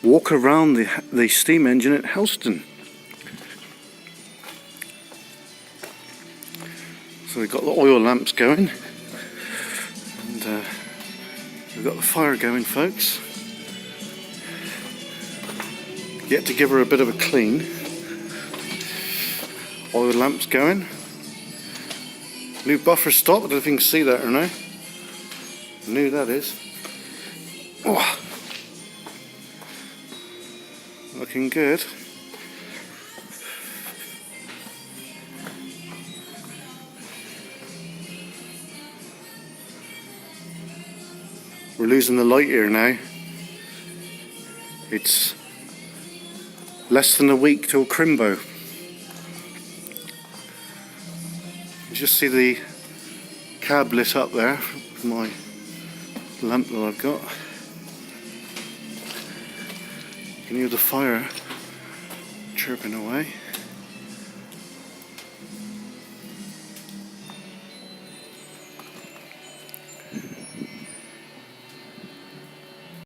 walk around the steam engine at Helston. So we've got the oil lamps going, and we've got the fire going, folks. Yet to give her a bit of a clean. Oil lamps going. New buffer stop, I don't know if you can see that or no. New that is. Oh. Looking good. We're losing the light here now. It's less than a week till Crimbo. You just see the cab lit up there with my lamp that I've got. You can hear the fire chirping away.